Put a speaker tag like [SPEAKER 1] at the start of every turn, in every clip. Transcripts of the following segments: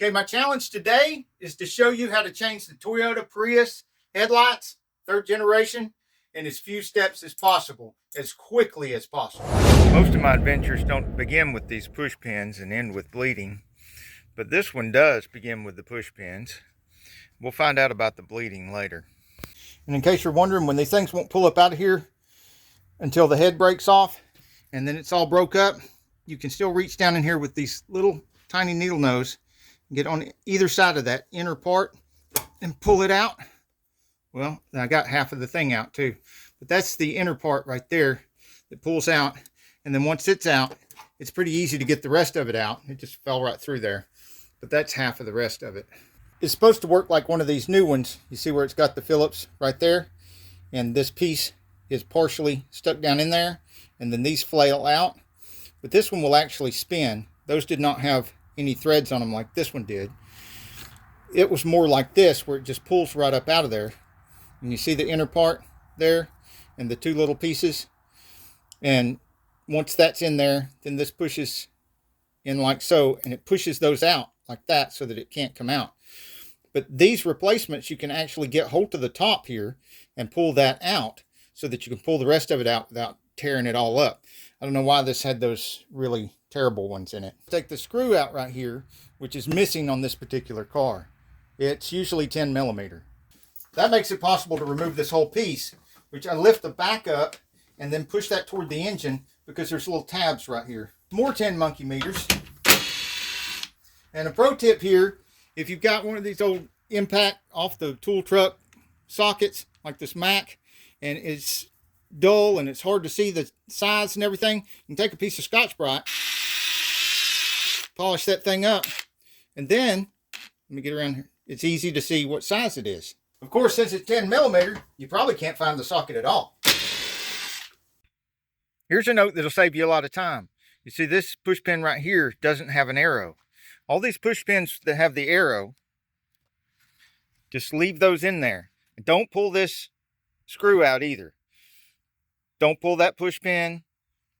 [SPEAKER 1] Okay, my challenge today is to show you how to change the Toyota Prius headlights, 3rd generation, in as few steps as possible, as quickly as possible. Most of my adventures don't begin with these push pins and end with bleeding, but this one does begin with the push pins. We'll find out about the bleeding later. And in case you're wondering, when these things won't pull up out of here until the head breaks off and then it's all broke up, you can still reach down in here with these little tiny needle nose, get on either side of that inner part and pull it out. Well, I got half of the thing out too, but that's the inner part right there that pulls out. And then once it's out, it's pretty easy to get the rest of it out. It just fell right through there, but that's half of the rest of it. It's supposed to work like one of these new ones. You see where it's got the Phillips right there, and this piece is partially stuck down in there, and then these flail out. But this one will actually spin. Those did not have any threads on them like this one did. It was more like this, where it just pulls right up out of there. And you see the inner part there and the two little pieces. And once that's in there, then this pushes in like so, and it pushes those out like that so that it can't come out. But these replacements, you can actually get hold of the top here and pull that out so that you can pull the rest of it out without tearing it all up. I don't know why this had those really terrible ones in it. Take the screw out right here, which is missing on this particular car. It's usually 10 millimeter. That makes it possible to remove this whole piece, which I lift the back up and then push that toward the engine because there's little tabs right here. More 10 monkey meters. And a pro tip here, if you've got one of these old impact off the tool truck sockets like this Mac, and it's dull and it's hard to see the size and everything, you can take a piece of Scotch-Brite, polish that thing up, and then, let me get around here, it's easy to see what size it is. Of course, since it's 10 millimeter, you probably can't find the socket at all. Here's a note that'll save you a lot of time. You see this push pin right here doesn't have an arrow. All these push pins that have the arrow, just leave those in there. And don't pull this screw out either. Don't pull that push pin.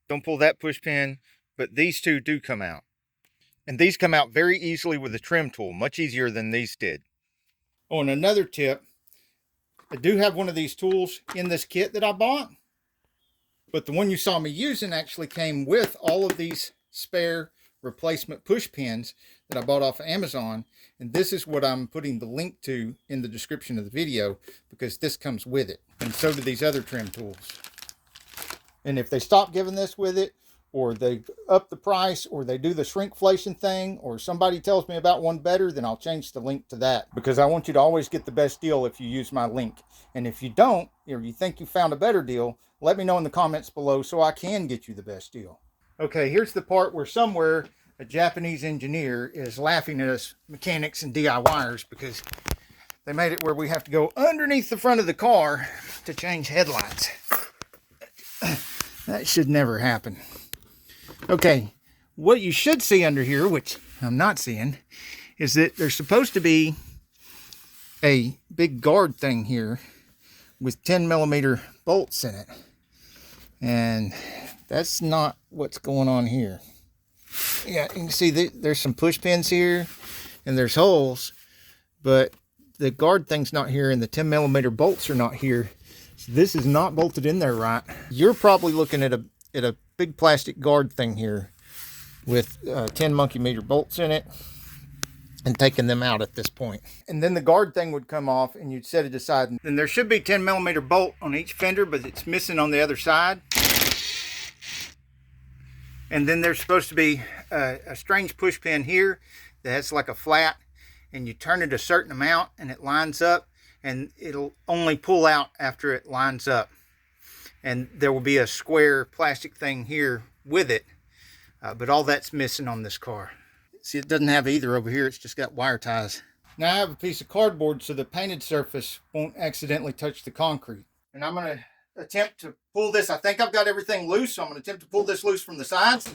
[SPEAKER 1] Don't pull that push pin. But these two do come out. And these come out very easily with a trim tool. Much easier than these did. Oh, and another tip. I do have one of these tools in this kit that I bought. But the one you saw me using actually came with all of these spare replacement push pins that I bought off of Amazon. And this is what I'm putting the link to in the description of the video, because this comes with it. And so do these other trim tools. And if they stop giving this with it, or they up the price, or they do the shrinkflation thing, or somebody tells me about one better, then I'll change the link to that, because I want you to always get the best deal if you use my link. And if you don't, or you think you found a better deal, let me know in the comments below so I can get you the best deal. Okay, here's the part where somewhere a Japanese engineer is laughing at us mechanics and DIYers because they made it where we have to go underneath the front of the car to change headlights. That should never happen. Okay, what you should see under here, which I'm not seeing, is that there's supposed to be a big guard thing here with 10 millimeter bolts in it. And that's not what's going on here. Yeah, you can see there's some push pins here and there's holes, but the guard thing's not here and the 10 millimeter bolts are not here. So this is not bolted in there right. You're probably looking at a big plastic guard thing here with 10 monkey meter bolts in it and taking them out at this point. And then the guard thing would come off and you'd set it aside. And there should be 10 millimeter bolt on each fender, but it's missing on the other side. And then there's supposed to be a strange push pin here that has like a flat, and you turn it a certain amount and it lines up, and it'll only pull out after it lines up. And there will be a square plastic thing here with it, but all that's missing on this car. See, it doesn't have either over here. It's just got wire ties. Now I have a piece of cardboard so the painted surface won't accidentally touch the concrete. And I'm going to attempt to pull this. I think I've got everything loose, so I'm going to attempt to pull this loose from the sides.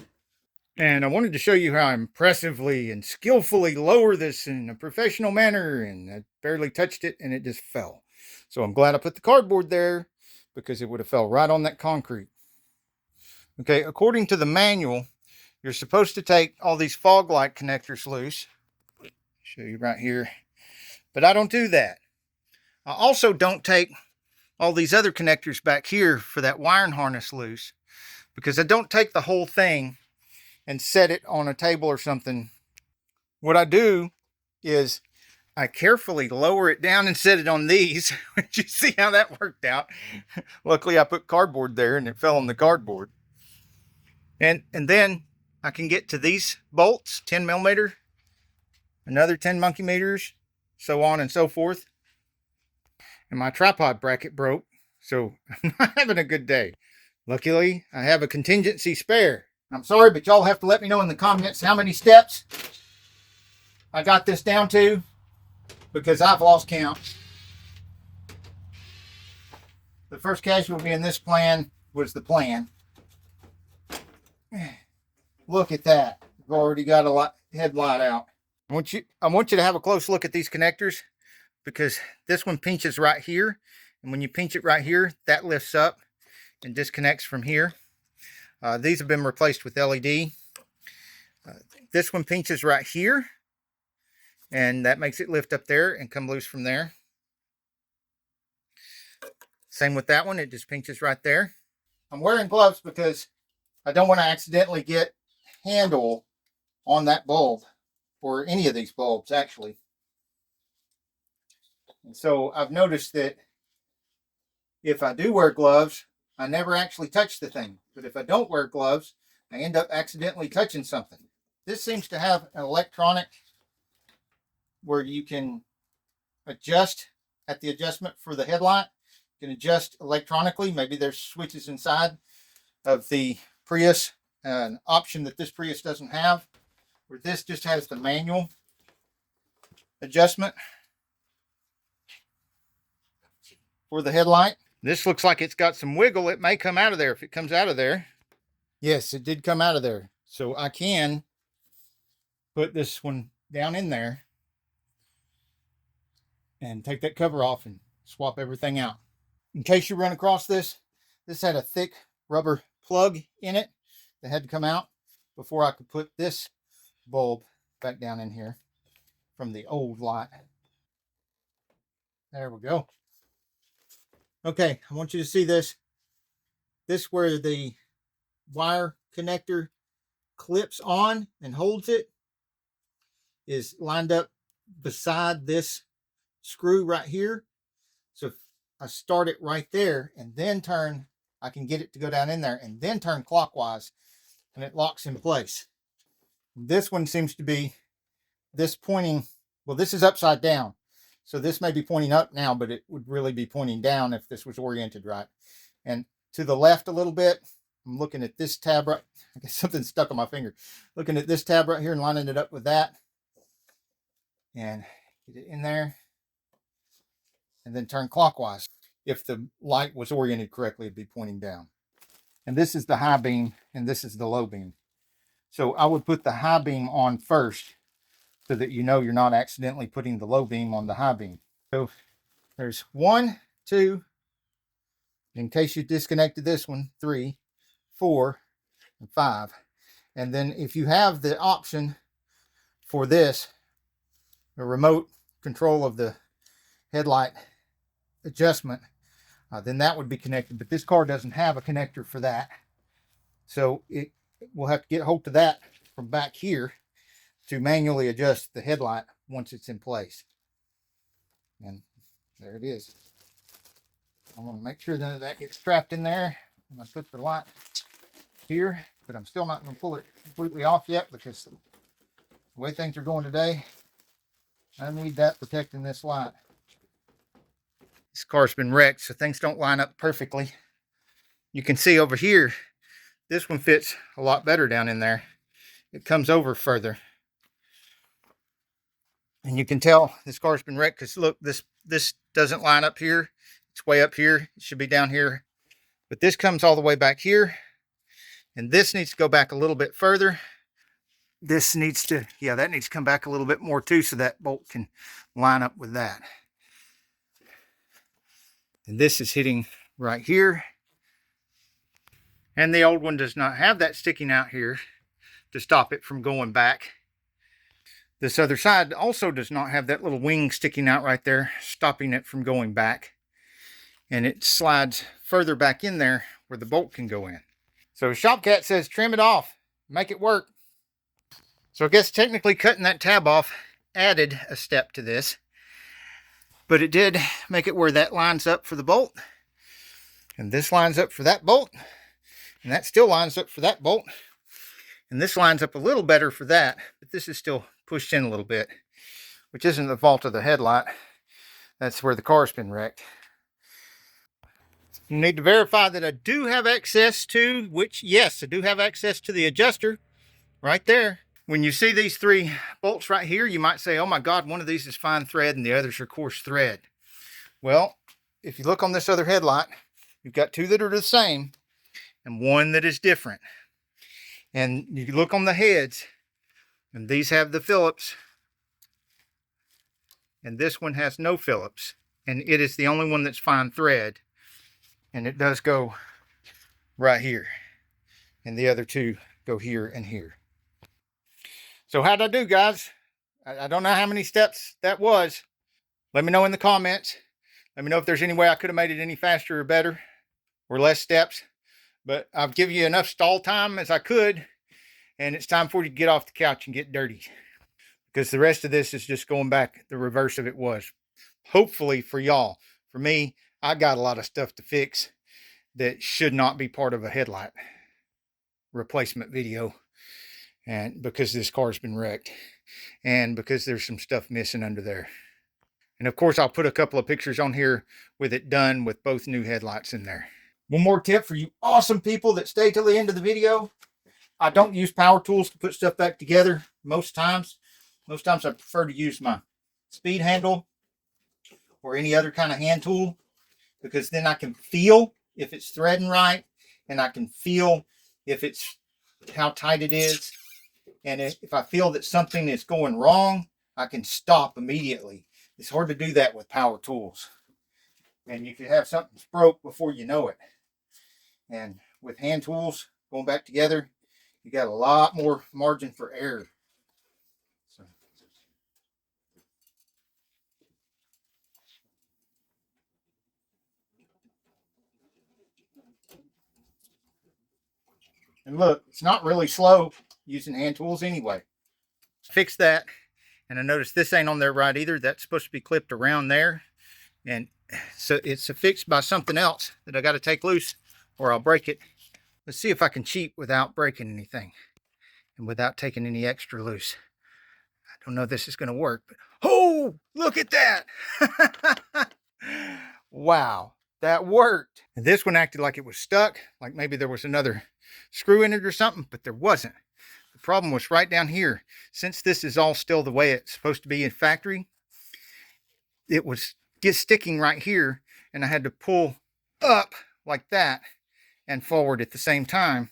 [SPEAKER 1] And I wanted to show you how impressively and skillfully lower this in a professional manner, and I barely touched it and it just fell. So I'm glad I put the cardboard there, because it would have fell right on that concrete. Okay, according to the manual, you're supposed to take all these fog light connectors loose, Show you right here. But I don't do that. I also don't take all these other connectors back here for that wiring harness loose, because I don't take the whole thing and set it on a table or something. What I do is I carefully lower it down and set it on these. You see how that worked out? Luckily I put cardboard there and it fell on the cardboard. And then I can get to these bolts, 10 millimeter, another 10 monkey meters, so on and so forth. And my tripod bracket broke, so I'm not having a good day. Luckily, I have a contingency spare. I'm sorry, but y'all have to let me know in the comments how many steps I got this down to, because I've lost count. The first casualty in this plan was the plan. Look at that. We've already got a headlight out. I want you to have a close look at these connectors, because this one pinches right here, and when you pinch it right here, that lifts up and disconnects from here. These have been replaced with LED. This one pinches right here, and that makes it lift up there and come loose from there. Same with that one, it just pinches right there. I'm wearing gloves because I don't want to accidentally get handle on that bulb, or any of these bulbs actually. And so I've noticed that if I do wear gloves, I never actually touch the thing. But if I don't wear gloves, I end up accidentally touching something. This seems to have an electronic where you can adjust at the adjustment for the headlight. You can adjust electronically. Maybe there's switches inside of the Prius, an option that this Prius doesn't have, where this just has the manual adjustment for the headlight. This looks like it's got some wiggle. It may come out of there if it comes out of there. Yes, it did come out of there. So I can put this one down in there and take that cover off and swap everything out. In case you run across this, this had a thick rubber plug in it that had to come out before I could put this bulb back down in here from the old light. There we go. Okay, I want you to see this. This where the wire connector clips on and holds it is lined up beside this screw right here. So if I start it right there and then turn, I can get it to go down in there and then turn clockwise, and it locks in place. This one seems to be this pointing, well, this is upside down. So this may be pointing up now, but it would really be pointing down if this was oriented right. And to the left a little bit, I'm looking at this tab right, I guess something stuck on my finger. Looking at this tab right here and lining it up with that. And get it in there. And then turn clockwise. If the light was oriented correctly, it'd be pointing down. And this is the high beam, and this is the low beam. So I would put the high beam on first, so that you know you're not accidentally putting the low beam on the high beam. So there's 1, 2, in case you disconnected this one, 3, 4, and 5. And then if you have the option for this, the remote control of the headlight adjustment, then that would be connected. But this car doesn't have a connector for that. So we'll have to get hold of that from back here to manually adjust the headlight once it's in place. And there it is. I want to make sure that that gets trapped in there. I'm going to put the light here, but I'm still not going to pull it completely off yet, because the way things are going today, I need that protecting this light. This car's been wrecked, so things don't line up perfectly. You can see over here, this one fits a lot better down in there. It comes over further. And you can tell this car's been wrecked because look, this doesn't line up here. It's way up here. It should be down here. But this comes all the way back here. And this needs to go back a little bit further. This needs to, yeah, that needs to come back a little bit more too, so that bolt can line up with that. And this is hitting right here. And the old one does not have that sticking out here to stop it from going back. This other side also does not have that little wing sticking out right there, stopping it from going back. And it slides further back in there where the bolt can go in. So Shopcat says trim it off, make it work. So I guess technically cutting that tab off added a step to this. But it did make it where that lines up for the bolt. And this lines up for that bolt. And that still lines up for that bolt. And this lines up a little better for that. But this is still pushed in a little bit, which isn't the fault of the headlight. That's where the car's been wrecked. You need to verify that I do have access to, which yes, I do have access to the adjuster right there. When you see these three bolts right here, you might say, oh my God, one of these is fine thread and the others are coarse thread. Well, if you look on this other headlight, you've got two that are the same and one that is different. And you look on the heads, and these have the Phillips, and this one has no Phillips, and it is the only one that's fine thread, and it does go right here, and the other two go here and here. So how'd I do, guys? I don't know how many steps that was. Let me know in the comments. Let me know if there's any way I could have made it any faster or better or less steps. But I've given you enough stall time as I could. And it's time for you to get off the couch and get dirty. Because the rest of this is just going back the reverse of it was. Hopefully for y'all. For me, I got a lot of stuff to fix that should not be part of a headlight replacement video. And because this car's been wrecked. And because there's some stuff missing under there. And of course, I'll put a couple of pictures on here with it done with both new headlights in there. One more tip for you awesome people that stay till the end of the video. I don't use power tools to put stuff back together most times. Most times I prefer to use my speed handle or any other kind of hand tool, because then I can feel if it's threading right, and I can feel if it's how tight it is. And if I feel that something is going wrong, I can stop immediately. It's hard to do that with power tools. And you could have something broke before you know it. And with hand tools going back together, you got a lot more margin for error. So. And look, it's not really slow using hand tools anyway. Fix that. And I noticed this ain't on there right either. That's supposed to be clipped around there. And so it's affixed by something else that I got to take loose or I'll break it. Let's see if I can cheat without breaking anything and without taking any extra loose. I don't know if this is going to work, but oh, look at that. Wow, that worked. And this one acted like it was stuck, like maybe there was another screw in it or something, but there wasn't. The problem was right down here. Since this is all still the way it's supposed to be in factory, it was sticking right here, and I had to pull up like that and forward at the same time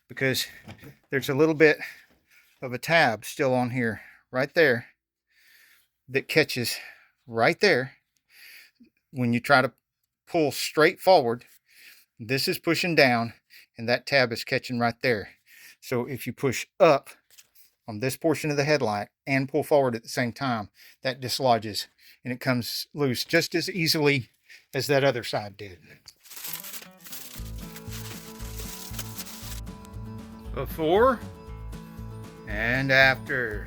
[SPEAKER 1] because there's a little bit of a tab still on here right there that catches right there. When you try to pull straight forward, this is pushing down and that tab is catching right there. So if you push up on this portion of the headlight and pull forward at the same time, that dislodges and it comes loose just as easily as that other side did. Before and after.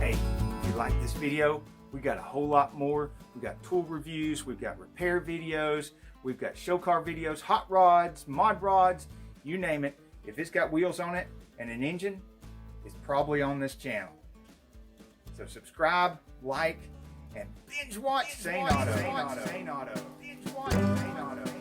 [SPEAKER 1] Hey, if you like this video, we got a whole lot more. We got tool reviews, we've got repair videos, we've got show car videos, hot rods, mod rods, you name it. If it's got wheels on it and an engine, it's probably on this channel. So subscribe, like, and binge watch Sane Auto. Binge watch Sane Auto.